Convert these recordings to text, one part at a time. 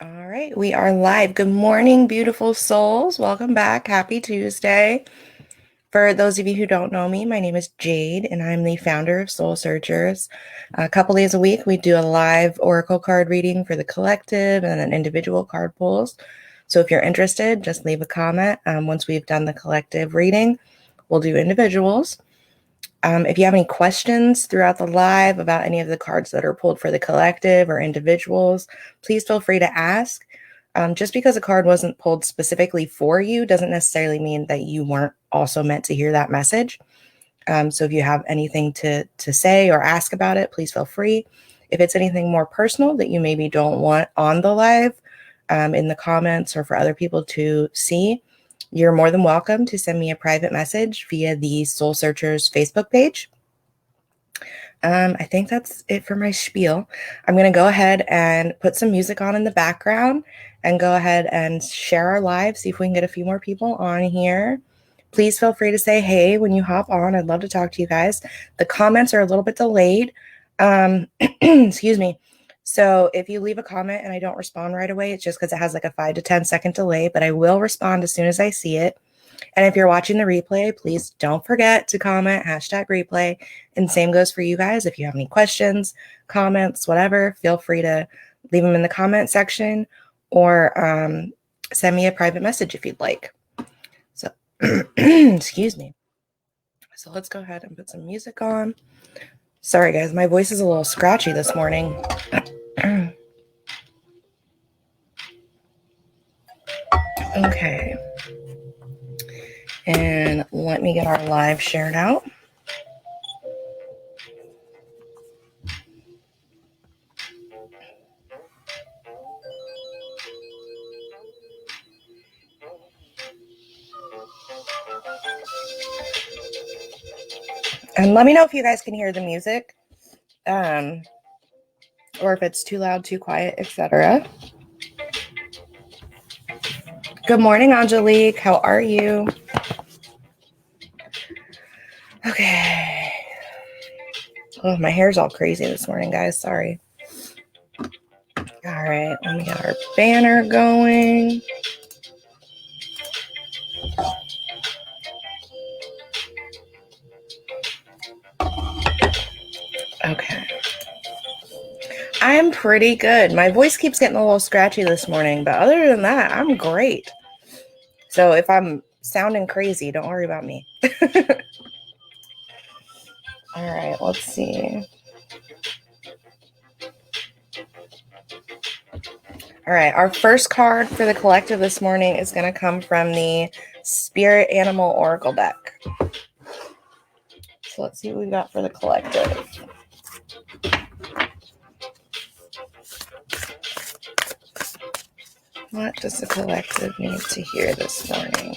All right, we are live. Good morning, beautiful souls. Welcome back. Happy Tuesday. For those of you who don't know me, my name is Jade, and I'm the founder of Soul Searchers. A couple days a week, we do a live oracle card reading for the collective and then individual card pulls. So if you're interested, just leave a comment. Once we've done the collective reading, we'll do individuals. If you have any questions throughout the live about any of the cards that are pulled for the collective or individuals, please feel free to ask. Just because a card wasn't pulled specifically for you doesn't necessarily mean that you weren't also meant to hear that message. So if you have anything to say or ask about it, please feel free. If it's anything more personal that you maybe don't want on the live, in the comments or for other people to see, you're more than welcome to send me a private message via the Soul Searchers Facebook page. I think that's it for my spiel. I'm going to go ahead and put some music on in the background and go ahead and share our live, see if we can get a few more people on here. Please feel free to say hey when you hop on. I'd love to talk to you guys. The comments are a little bit delayed. Excuse me. So if you leave a comment and I don't respond right away, it's just because it has like a 5 to 10 second delay, but I will respond as soon as I see it. And if you're watching the replay, please don't forget to comment #replay. And same goes for you guys. If you have any questions, comments, whatever, feel free to leave them in the comment section or send me a private message if you'd like. So, excuse me. So let's go ahead and put some music on. Sorry, guys, my voice is a little scratchy this morning. Okay. And let me get our live shared out. And let me know if you guys can hear the music, or if it's too loud, too quiet, etc. Good morning, Angelique. How are you? Okay. Oh, my hair's all crazy this morning, guys. Sorry. All right, let me get our banner going. Okay. I'm pretty good. My voice keeps getting a little scratchy this morning, but other than that, I'm great. So if I'm sounding crazy, don't worry about me. All right, let's see. All right, our first card for the collective this morning is going to come from the Spirit Animal Oracle deck. So let's see what we got for the collective. What does the collective need to hear this morning?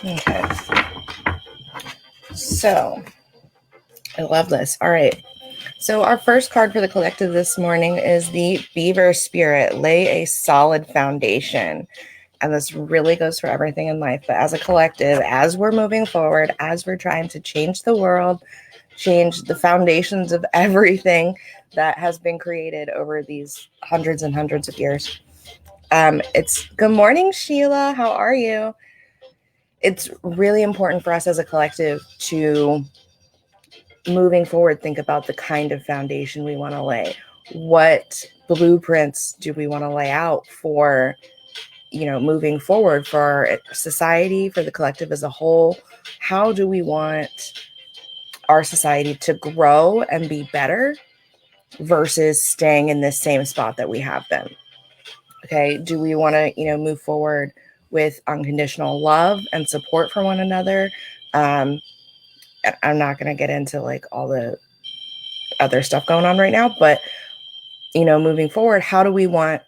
Okay. So, I love this. All right. So our first card for the collective this morning is the Beaver Spirit. Lay a solid foundation. And this really goes for everything in life. But as a collective, as we're moving forward, as we're trying to change the world, change the foundations of everything that has been created over these hundreds and hundreds of years. It's good morning, Sheila. How are you? It's really important for us as a collective to, moving forward, think about the kind of foundation we want to lay. What blueprints do we want to lay out for, moving forward for our society, for the collective as a whole? How do we want our society to grow and be better versus staying in this same spot that we have been? Okay, do we want to, move forward with unconditional love and support for one another? I'm not going to get into like all the other stuff going on right now, but moving forward, how do we want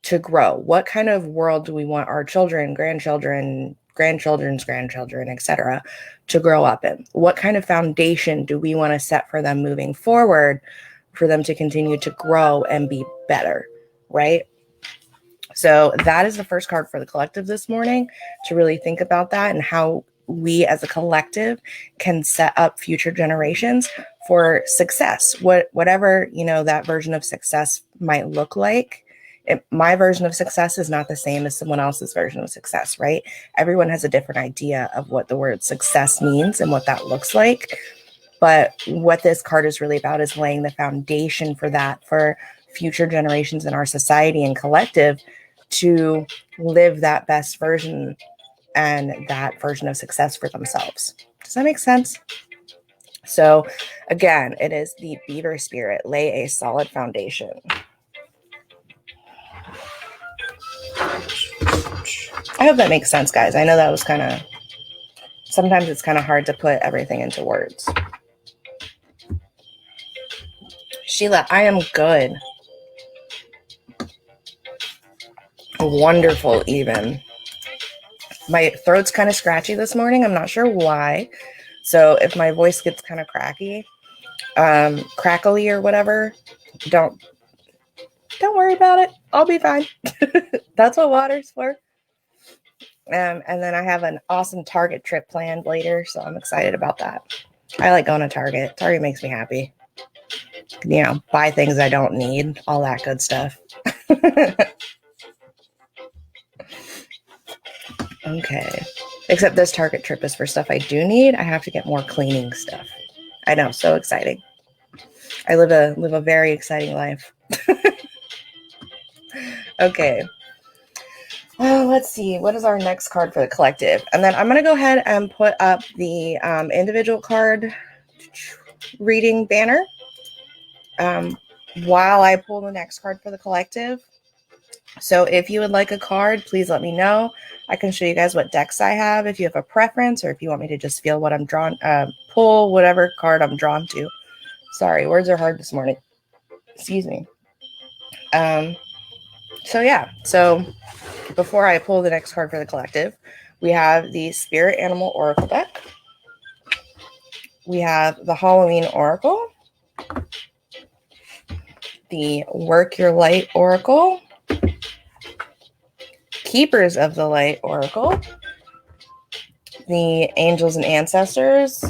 to grow? What kind of world do we want our children, grandchildren, grandchildren's grandchildren, etc., to grow up in? What kind of foundation do we want to set for them moving forward for them to continue to grow and be better, right? So that is the first card for the collective this morning, to really think about that and how we as a collective can set up future generations for success, whatever, that version of success might look like. My version of success is not the same as someone else's version of success, right? Everyone has a different idea of what the word success means and what that looks like. But what this card is really about is laying the foundation for that, for future generations in our society and collective to live that best version and that version of success for themselves. Does that make sense? So again, it is the Beaver Spirit. Lay a solid foundation. I hope that makes sense, guys. I know that was sometimes it's kind of hard to put everything into words. Sheila, I am good. Wonderful, even. My throat's kind of scratchy this morning. I'm not sure why. So if my voice gets kind of cracky, crackly or whatever, don't worry about it. I'll be fine. That's what water's for. And then I have an awesome Target trip planned later, so I'm excited about that. I like going to Target. Target makes me happy. Buy things I don't need, all that good stuff. Okay. Except this Target trip is for stuff I do need. I have to get more cleaning stuff. I know, so exciting. I live a very exciting life. Okay. Let's see. What is our next card for the collective? And then I'm going to go ahead and put up the individual card reading banner while I pull the next card for the collective. So if you would like a card, please let me know. I can show you guys what decks I have if you have a preference, or if you want me to just feel what I'm drawn, pull whatever card I'm drawn to. Sorry, words are hard this morning. Excuse me. So yeah, so before I pull the next card for the collective, we have the Spirit Animal Oracle deck. We have the Halloween Oracle, the Work Your Light Oracle, Keepers of the Light Oracle, the Angels and Ancestors,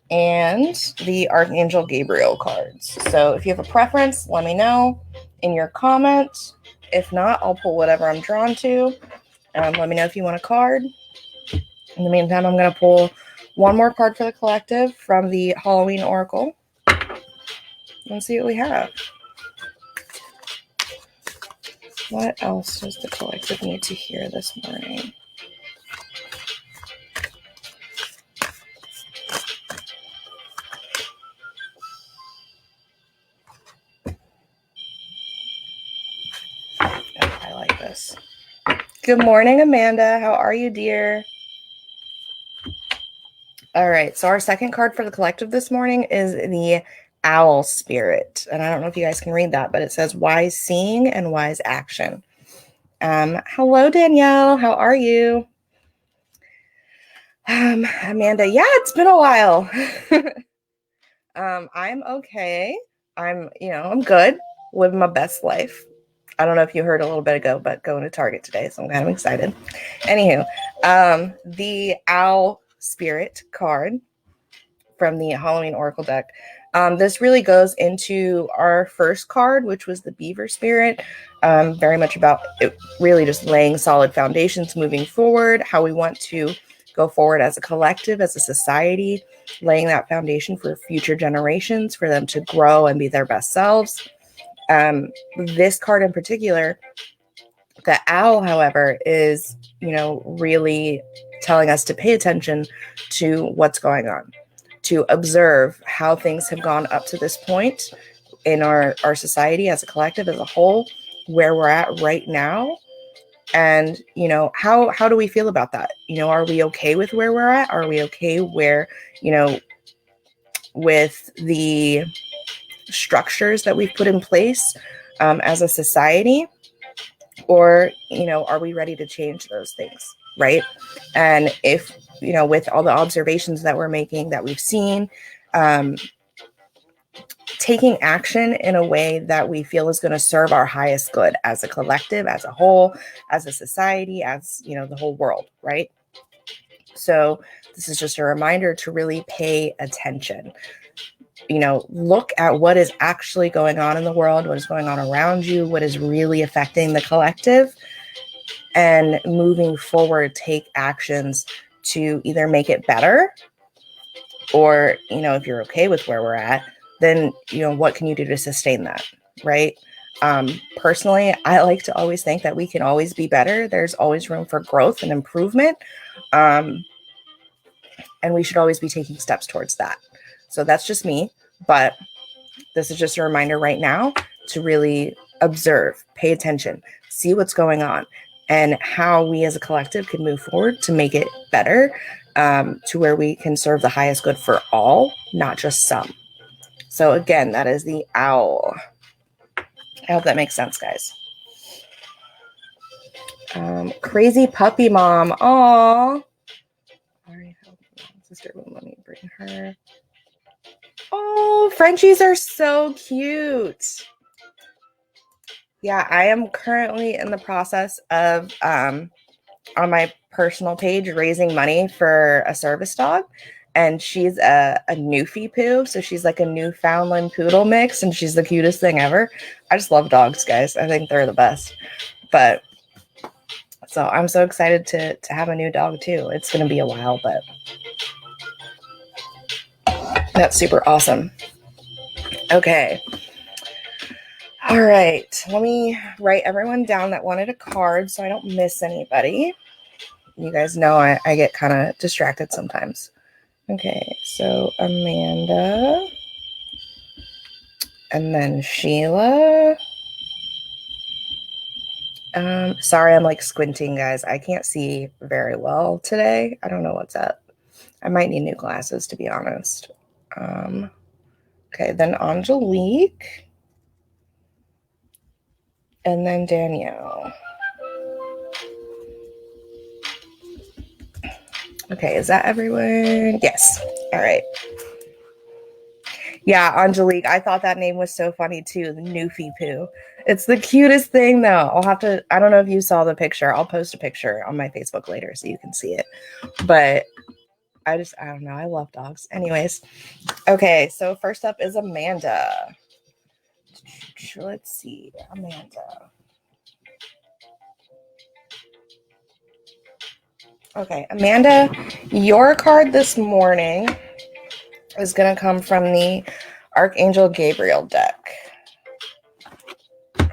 and the Archangel Gabriel cards. So if you have a preference, let me know in your comments. If not, I'll pull whatever I'm drawn to. Let me know if you want a card. In the meantime, I'm going to pull one more card for the collective from the Halloween Oracle. Let's see what we have. What else does the collective need to hear this morning? Oh, I like this. Good morning, Amanda. How are you, dear? All right. So our second card for the collective this morning is the Owl Spirit. And I don't know if you guys can read that, but it says wise seeing and wise action. Hello, Danielle. How are you? Amanda, yeah, it's been a while. I'm okay. I'm good. Living my best life. I don't know if you heard a little bit ago, but going to Target today, so I'm kind of excited. Anywho, the Owl Spirit card from the Halloween Oracle deck. This really goes into our first card, which was the Beaver Spirit. Very much about it, really just laying solid foundations moving forward, how we want to go forward as a collective, as a society, laying that foundation for future generations, for them to grow and be their best selves. This card in particular, the owl, however, is, really telling us to pay attention to what's going on, to observe how things have gone up to this point in our society as a collective, as a whole, where we're at right now, And, how do we feel about that? Are we okay with where we're at? Are we okay with the structures that we've put in place as a society? Or, are we ready to change those things? Right. And if, with all the observations that we're making, that we've seen, taking action in a way that we feel is going to serve our highest good as a collective, as a whole, as a society, as, the whole world. Right. So this is just a reminder to really pay attention. Look at what is actually going on in the world, what is going on around you, what is really affecting the collective, and moving forward, take actions to either make it better, or, if you're okay with where we're at, then, what can you do to sustain that? Right. Personally, I like to always think that we can always be better. There's always room for growth and improvement. And we should always be taking steps towards that. So that's just me. But this is just a reminder right now to really observe, pay attention, see what's going on, and how we as a collective can move forward to make it better, to where we can serve the highest good for all, not just some. So again, that is the owl. I hope that makes sense, guys. Crazy puppy mom. Aw. All right, sister, let me bring her. Oh, Frenchies are so cute. Yeah, I am currently in the process of, on my personal page, raising money for a service dog. And she's a Newfie poo. So she's like a Newfoundland poodle mix. And she's the cutest thing ever. I just love dogs, guys. I think they're the best. But so I'm so excited to have a new dog too. It's going to be a while, but that's super awesome. Okay. All right. Let me write everyone down that wanted a card so I don't miss anybody. You guys know I get kind of distracted sometimes. Okay, so Amanda, and then Sheila. Sorry, I'm like squinting, guys. I can't see very well today. I don't know what's up. I might need new glasses, to be honest. Okay, then Angelique, and then Danielle. Okay, is that everyone? Yes. All right. Yeah, Angelique. I thought that name was so funny too. The Newfie Poo. It's the cutest thing though. I don't know if you saw the picture. I'll post a picture on my Facebook later so you can see it. But I don't know. I love dogs. Anyways. Okay, so first up is Amanda. Let's see. Amanda. Okay, Amanda, your card this morning is going to come from the Archangel Gabriel deck,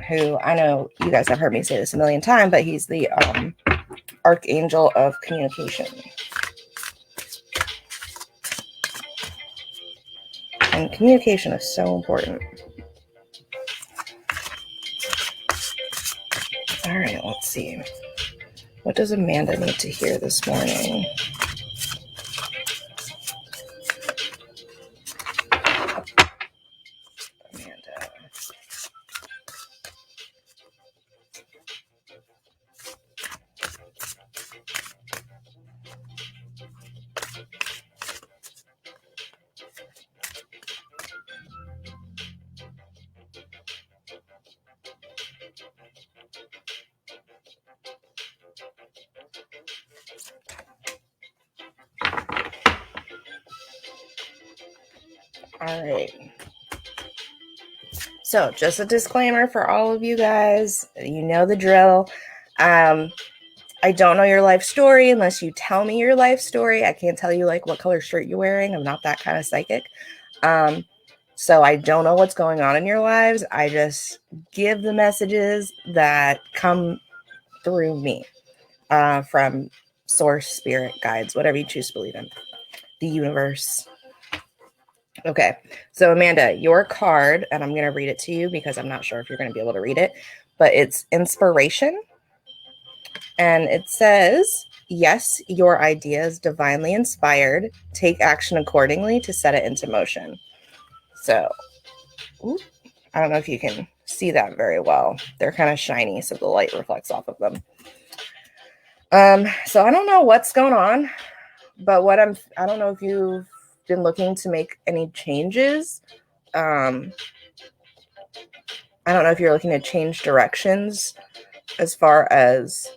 who I know you guys have heard me say this a million times, but he's the Archangel of communication. And communication is so important. All right, let's see. What does Amanda need to hear this morning? Amanda. All right. So just a disclaimer for all of you guys. You know the drill. I don't know your life story unless you tell me your life story. I can't tell you like what color shirt you're wearing. I'm not that kind of psychic. So I don't know what's going on in your lives. I just give the messages that come through me, from source, spirit, guides, whatever you choose to believe in, the universe. Okay, so Amanda, your card, and I'm going to read it to you because I'm not sure if you're going to be able to read it, but it's inspiration, And it says, yes, your idea is divinely inspired. Take action accordingly to set it into motion. So, I don't know if you can see that very well. They're kind of shiny, so the light reflects off of them. So I don't know what's going on, but I don't know if you've been looking to make any changes. I don't know if you're looking to change directions as far as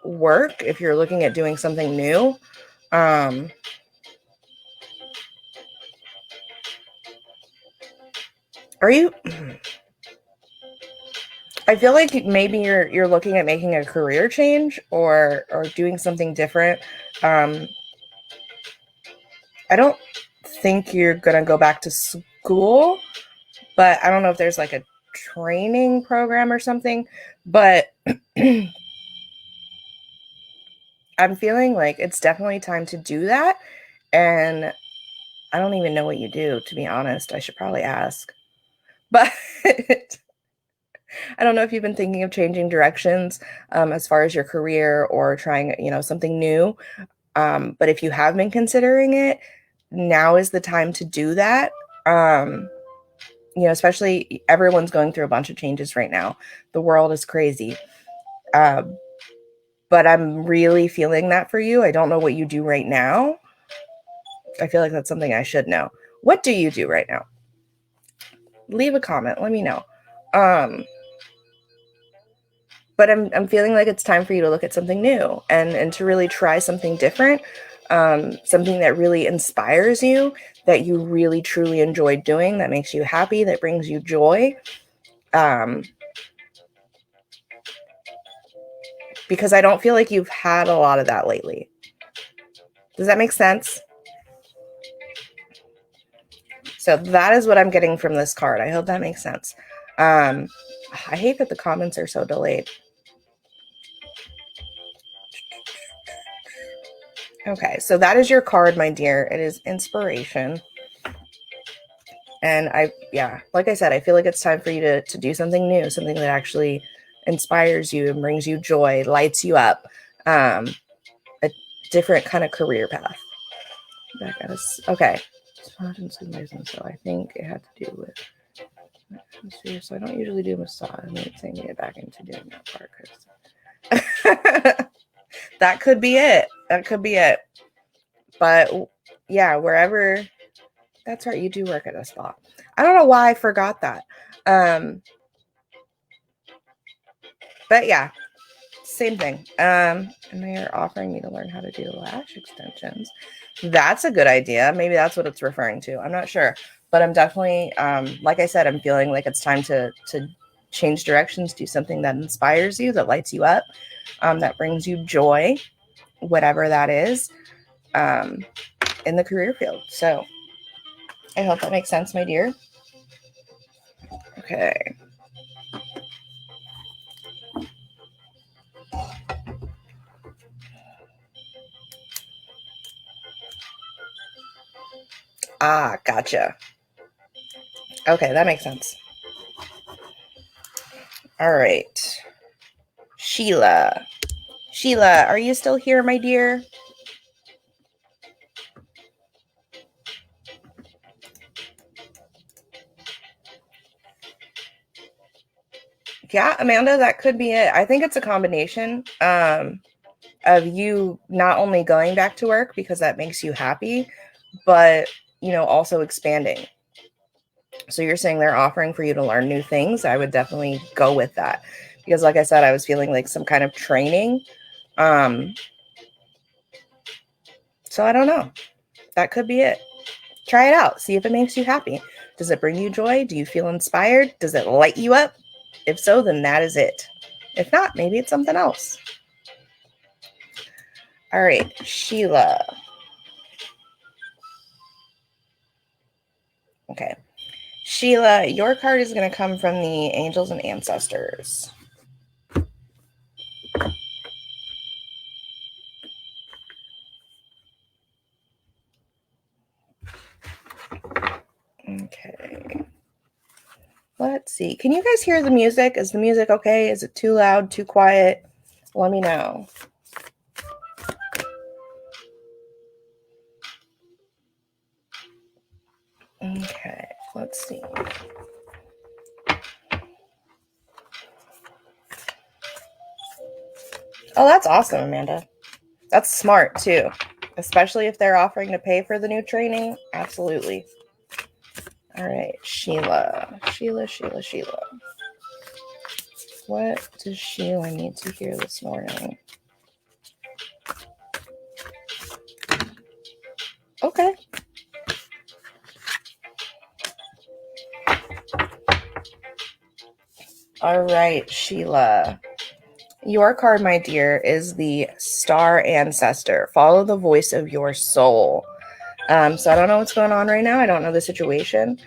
work, if you're looking at doing something new. Are you? I feel like maybe you're looking at making a career change or doing something different. I don't think you're gonna go back to school, but I don't know if there's like a training program or something. But I'm feeling like it's definitely time to do that. And I don't even know what you do, to be honest. I should probably ask. But I don't know if you've been thinking of changing directions as far as your career or trying, something new. But if you have been considering it, now is the time to do that. Especially everyone's going through a bunch of changes right now. The world is crazy. But I'm really feeling that for you. I don't know what you do right now. I feel like that's something I should know. What do you do right now? Leave a comment. Let me know. But I'm feeling like it's time for you to look at something new and to really try something different, something that really inspires you, that you really truly enjoy doing, that makes you happy, that brings you joy. Because I don't feel like you've had a lot of that lately. Does that make sense? So that is what I'm getting from this card. I hope that makes sense. I hate that the comments are so delayed. Okay, so that is your card, my dear. It is inspiration. And like I said, I feel like it's time for you to do something new, something that actually inspires you and brings you joy, lights you up, a different kind of career path. Okay. So I think it had to do with atmosphere. So I don't usually do massage. I'm saying to get back into doing that part. That could be it. But yeah, wherever. That's right. You do work at a spa. I don't know why I forgot that. But yeah, same thing. And they're offering me to learn how to do lash extensions. That's a good idea. Maybe that's what it's referring to. I'm not sure. But I'm definitely, like I said, I'm feeling like it's time to change directions, do something that inspires you, that lights you up, that brings you joy, whatever that is, in the career field. So I hope that makes sense, my dear. Okay. Ah, gotcha. Okay, that makes sense. All right. Sheila, are you still here, my dear? Yeah, Amanda, that could be it. I think it's a combination of you not only going back to work because that makes you happy, but, also expanding. So you're saying they're offering for you to learn new things. I would definitely go with that because, like I said, I was feeling like some kind of training. So I don't know. That could be it. Try it out. See if it makes you happy. Does it bring you joy? Do you feel inspired? Does it light you up? If so, then that is it. If not, maybe it's something else. All right, Sheila. Okay. Sheila, your card is going to come from the Angels and Ancestors. Okay. Let's see. Can you guys hear the music? Is the music okay? Is it too loud, too quiet? Let me know. Okay, let's see. Oh, that's awesome, Amanda. That's smart too, especially if they're offering to pay for the new training. Absolutely. All right, Sheila. What does Sheila need to hear this morning? Okay. All right, Sheila. Your card, my dear, is the Star Ancestor. Follow the voice of your soul. So I don't know what's going on right now. I don't know the situation.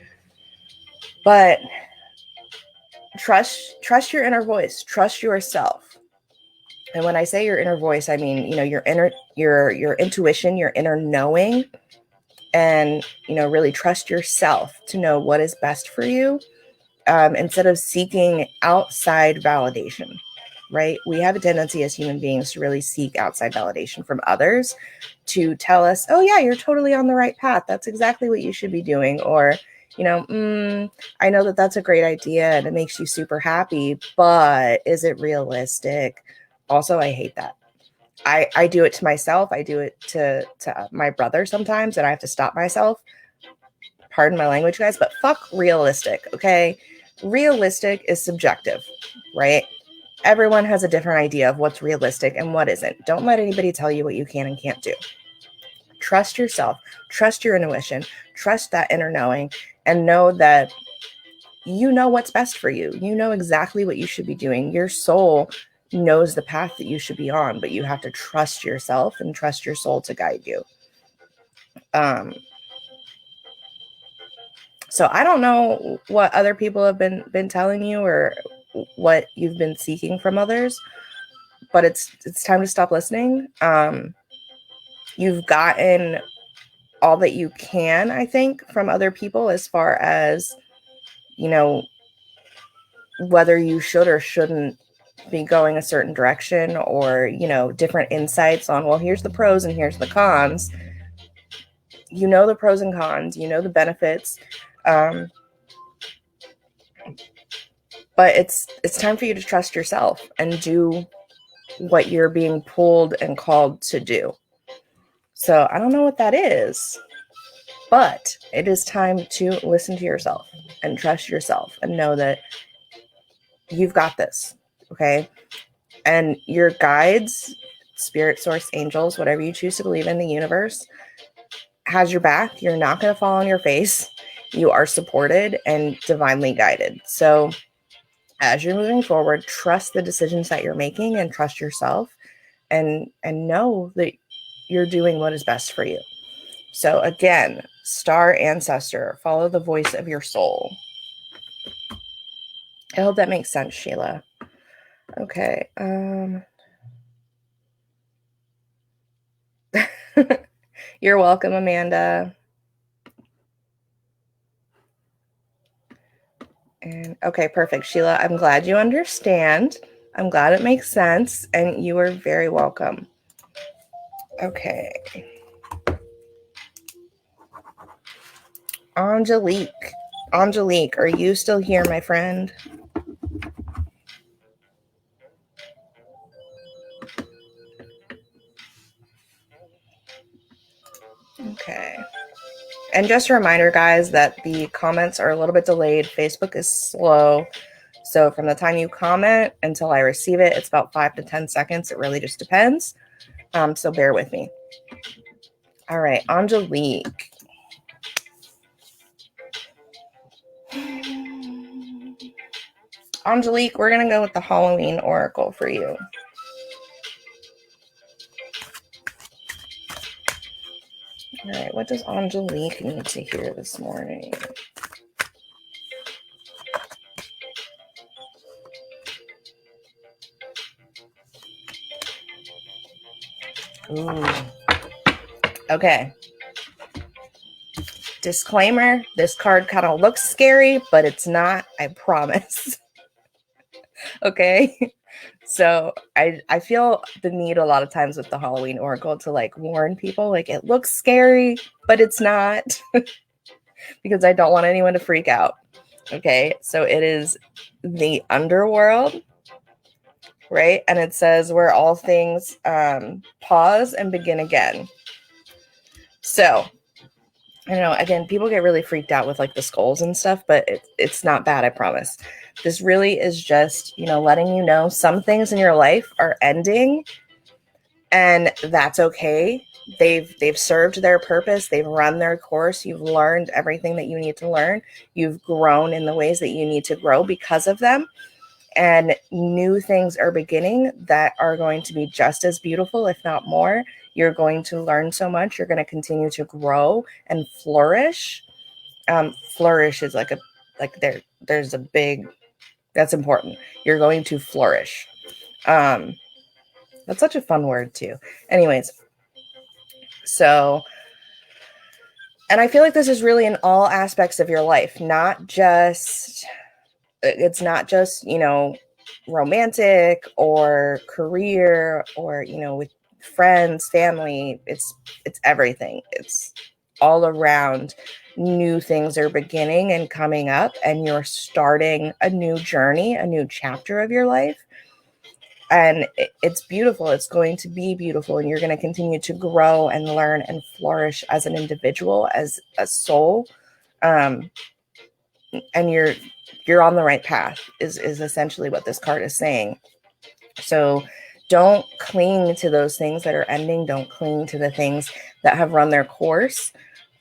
But trust your inner voice. Trust yourself. And when I say your inner voice, I mean, your intuition, your inner knowing, and, really trust yourself to know what is best for you, instead of seeking outside validation, right? We have a tendency as human beings to really seek outside validation from others to tell us, oh yeah, you're totally on the right path. That's exactly what you should be doing. Or, I know that that's a great idea and it makes you super happy, but is it realistic? Also, I hate that. I do it to myself. I do it to my brother sometimes, and I have to stop myself. Pardon my language, guys, but fuck realistic, okay? Realistic is subjective, right? Everyone has a different idea of what's realistic and what isn't. Don't let anybody tell you what you can and can't do. Trust yourself, trust your intuition, trust that inner knowing, and know that you know what's best for you. You know exactly what you should be doing. Your soul knows the path that you should be on, but you have to trust yourself and trust your soul to guide you. So I don't know what other people have been telling you or what you've been seeking from others, but it's time to stop listening. You've gotten all that you can, I think, from other people as far as, whether you should or shouldn't be going a certain direction, or, different insights on, well, here's the pros and here's the cons. The pros and cons, the benefits. But it's time for you to trust yourself and do what you're being pulled and called to do. So I don't know what that is, but it is time to listen to yourself and trust yourself and know that you've got this, okay? And your guides, spirit, source, angels, whatever you choose to believe in, the universe has your back. You're not going to fall on your face. You are supported and divinely guided. So as you're moving forward, trust the decisions that you're making and trust yourself, and know that you're doing what is best for you. So again, Star Ancestor, follow the voice of your soul. I hope that makes sense, Sheila. Okay. You're welcome, Amanda. And okay, perfect. Sheila, I'm glad you understand. I'm glad it makes sense, and you are very welcome. Okay. Angelique, are you still here, my friend? Okay. And just a reminder, guys, that the comments are a little bit delayed. Facebook is slow. So from the time you comment until I receive it, it's about 5 to 10 seconds. It really just depends. So bear with me. All right, Angelique. Angelique, we're going to go with the Halloween Oracle for you. All right, what does Angelique need to hear this morning? Ooh. Okay. Disclaimer, this card kind of looks scary, but it's not, I promise. Okay? So I feel the need a lot of times with the Halloween Oracle to like warn people, like it looks scary, but it's not, because I don't want anyone to freak out. Okay, so it is the underworld, right? And it says where all things pause and begin again. So I know, again, people get really freaked out with like the skulls and stuff, but it's not bad, I promise. This really is just, letting you know some things in your life are ending, and that's okay. They've served their purpose. They've run their course. You've learned everything that you need to learn. You've grown in the ways that you need to grow because of them. And new things are beginning that are going to be just as beautiful, if not more. You're going to learn so much. You're going to continue to grow and flourish. Flourish is there's a big, that's important. You're going to flourish. That's such a fun word too. Anyways, so, and I feel like this is really in all aspects of your life, it's not just, romantic or career or, with friends, family. It's everything. It's all around. New things are beginning and coming up, and you're starting a new journey, a new chapter of your life. And it's beautiful. It's going to be beautiful. And you're going to continue to grow and learn and flourish as an individual, as a soul. And you're on the right path is essentially what this card is saying. So don't cling to those things that are ending. Don't cling to the things that have run their course.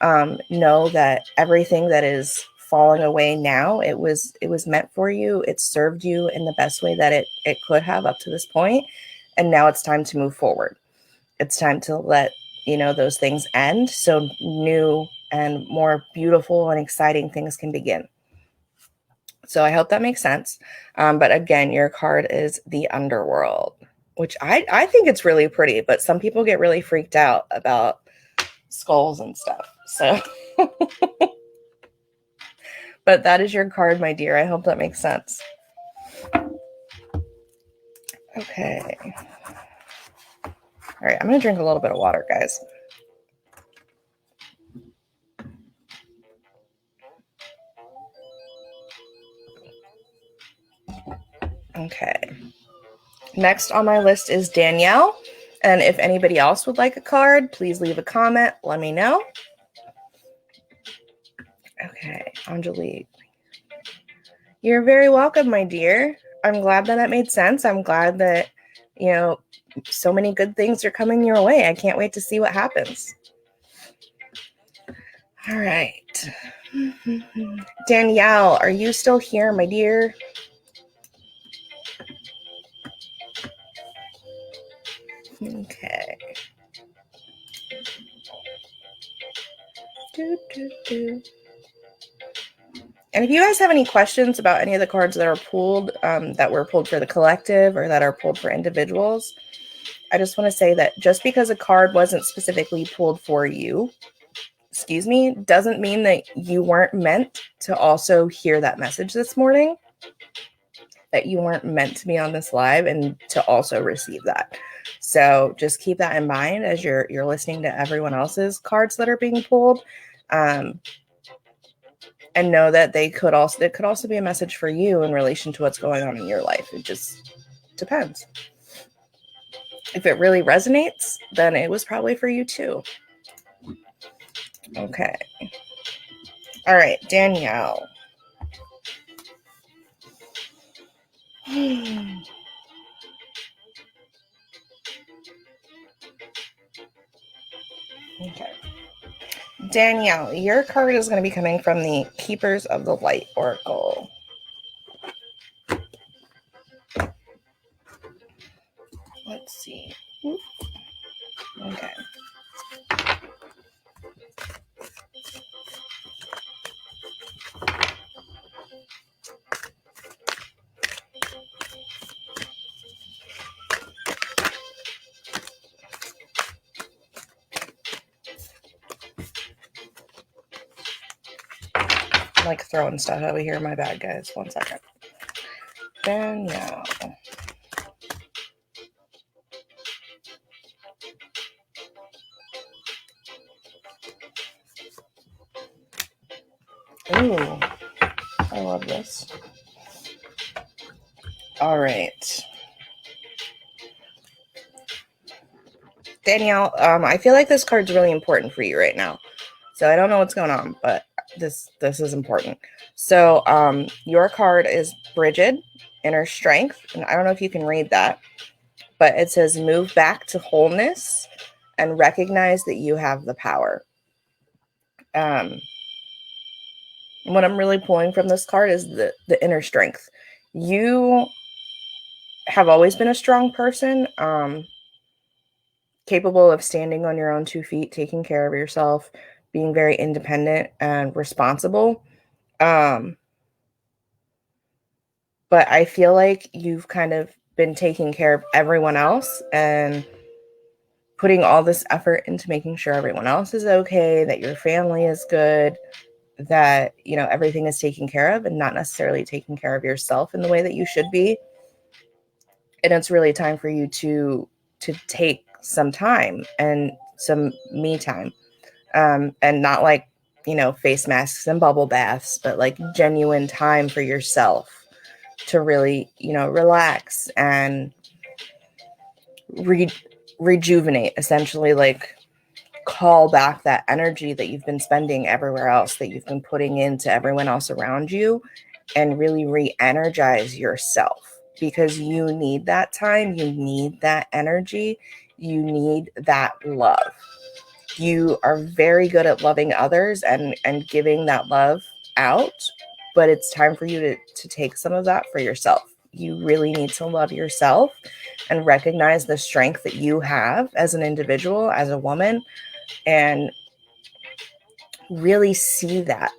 Know that everything that is falling away now, it was meant for you. It served you in the best way that it could have up to this point. And now it's time to move forward. It's time to let, those things end, so new and more beautiful and exciting things can begin. So I hope that makes sense. But again, your card is the Underworld, which I think it's really pretty, but some people get really freaked out about skulls and stuff. So, but that is your card, my dear. I hope that makes sense. Okay. All right, I'm going to drink a little bit of water, guys. Okay. Next on my list is Danielle. And if anybody else would like a card, please leave a comment. Let me know. Okay, Angelique. You're very welcome, my dear. I'm glad that made sense. I'm glad that, so many good things are coming your way. I can't wait to see what happens. All right. Danielle, are you still here, my dear? Okay. And if you guys have any questions about any of the cards that are pulled, that were pulled for the collective or that are pulled for individuals, I just want to say that just because a card wasn't specifically pulled for you, doesn't mean that you weren't meant to also hear that message this morning, that you weren't meant to be on this live and to also receive that. So just keep that in mind as you're listening to everyone else's cards that are being pulled. And know that it could also be a message for you in relation to what's going on in your life. It just depends. If it really resonates, then it was probably for you too. Okay. All right, Danielle. Okay. Danielle, your card is going to be coming from the Keepers of the Light Oracle. Let's see. Okay. I'm like throwing stuff over here. My bad, guys. 1 second. Danielle. Ooh, I love this. All right. Danielle, I feel like this card's really important for you right now. So I don't know what's going on, but this is important. So your card is Brigid, Inner Strength, and I don't know if you can read that, but it says move back to wholeness and recognize that you have the power. What I'm really pulling from this card is the inner strength. You have always been a strong person, capable of standing on your own 2 feet, taking care of yourself, being very independent and responsible. But I feel like you've kind of been taking care of everyone else and putting all this effort into making sure everyone else is okay, that your family is good, that, you know, everything is taken care of, and not necessarily taking care of yourself in the way that you should be. And it's really time for you to take some time and some me time, and not like, you know, face masks and bubble baths, but like genuine time for yourself to really, you know, relax and rejuvenate, essentially, like call back that energy that you've been spending everywhere else, that you've been putting into everyone else around you, and really re-energize yourself, because you need that time, you need that energy, you need that love. You are very good at loving others and giving that love out, but it's time for you to take some of that for yourself. You really need to love yourself and recognize the strength that you have as an individual, as a woman, and really see that.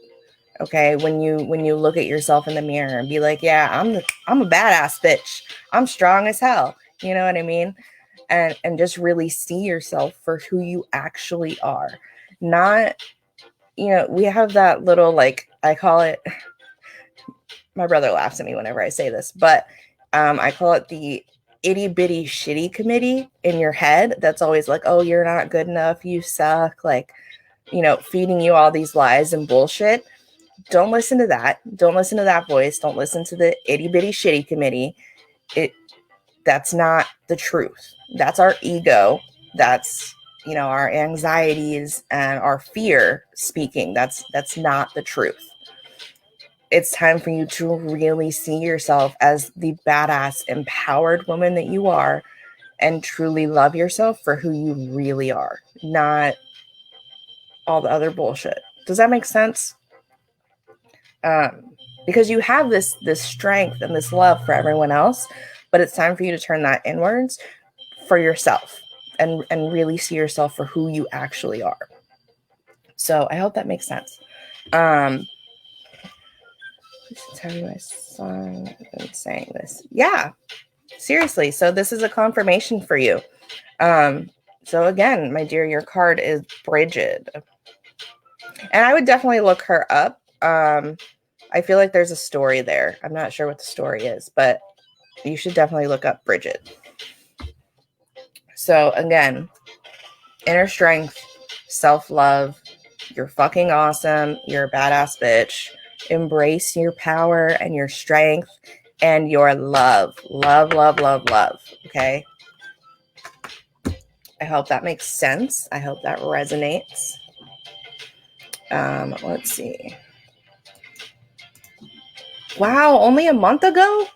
Okay, when you look at yourself in the mirror and be like, yeah, I'm a badass bitch, I'm strong as hell, you know what I mean? And just really see yourself for who you actually are. Not, you know, we have that little, like, I call it, my brother laughs at me whenever I say this, but I call it the itty bitty shitty committee in your head that's always like, oh, you're not good enough, you suck, like, you know, feeding you all these lies and bullshit. Don't listen to that. Don't listen to that voice. Don't listen to the itty bitty shitty committee. That's not the truth. That's our ego. That's, you know, our anxieties and our fear speaking. That's not the truth. It's time for you to really see yourself as the badass, empowered woman that you are, and truly love yourself for who you really are, not all the other bullshit. Does that make sense? Because you have this strength and this love for everyone else, but it's time for you to turn that inwards for yourself and really see yourself for who you actually are. So I hope that makes sense. Tell you my song and saying this. Yeah, seriously. So this is a confirmation for you. So again, my dear, your card is Brigid. And I would definitely look her up. I feel like there's a story there. I'm not sure what the story is, but you should definitely look up Brigid. So again, inner strength, self-love, you're fucking awesome, you're a badass bitch. Embrace your power and your strength and your love. Love, love, love, love. Okay? I hope that makes sense. I hope that resonates. Let's see. Wow, only a month ago?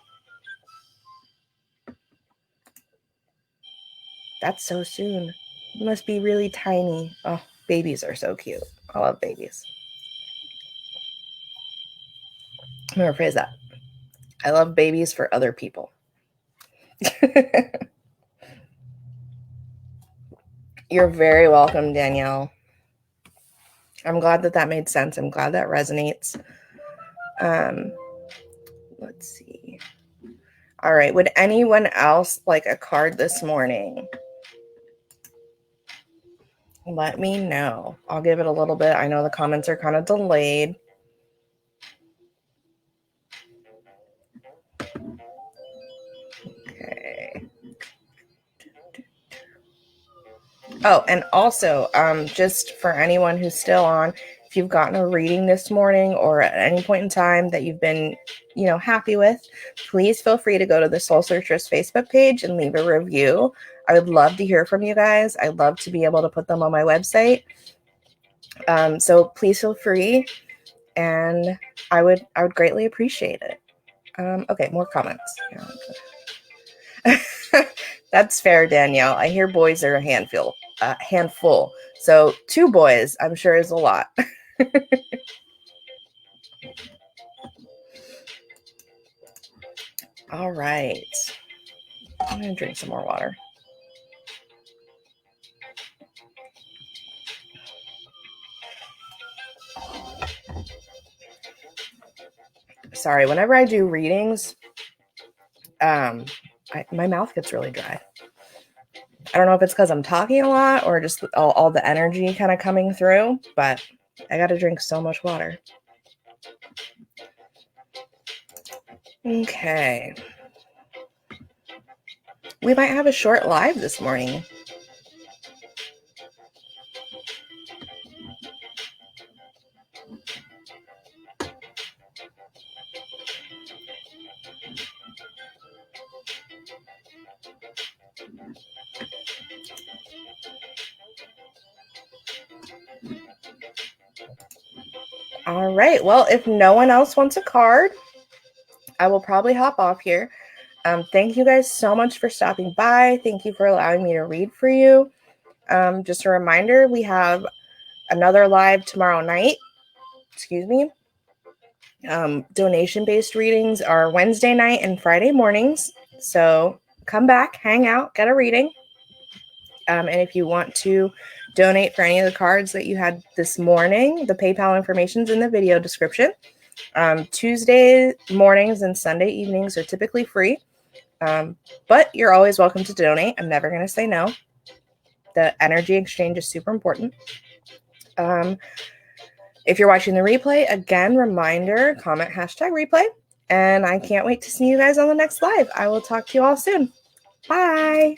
That's so soon. You must be really tiny. Oh, babies are so cute. I love babies. I'm going to rephrase that. I love babies for other people. You're very welcome, Danielle. I'm glad that made sense. I'm glad that resonates. Let's see. All right. Would anyone else like a card this morning? Let me know. I'll give it a little bit. I know the comments are kind of delayed. Okay. Oh, and also, just for anyone who's still on, If you've gotten a reading this morning or at any point in time that you've been, happy with, please feel free to go to the Soul Searchers Facebook page and leave a review. I would love to hear from you guys. I'd love to be able to put them on my website. So please feel free, and I would greatly appreciate it. Okay, more comments. That's fair, Danielle. I hear boys are a handful. So 2 boys, I'm sure, is a lot. All right. I'm going to drink some more water. Sorry, whenever I do readings, my mouth gets really dry. I don't know if it's because I'm talking a lot or just all the energy kind of coming through, but I got to drink so much water. Okay. We might have a short live this morning. All right. Well, if no one else wants a card, I will probably hop off here. Thank you guys so much for stopping by. Thank you for allowing me to read for you. Just a reminder, we have another live tomorrow night. Excuse me. Donation-based readings are Wednesday night and Friday mornings. So come back, hang out, get a reading. And if you want to donate for any of the cards that you had this morning, the PayPal information is in the video description. Tuesday mornings and Sunday evenings are typically free, but you're always welcome to donate. I'm never going to say no. The energy exchange is super important. If you're watching the replay, again, reminder, comment #replay. And I can't wait to see you guys on the next live. I will talk to you all soon. Bye.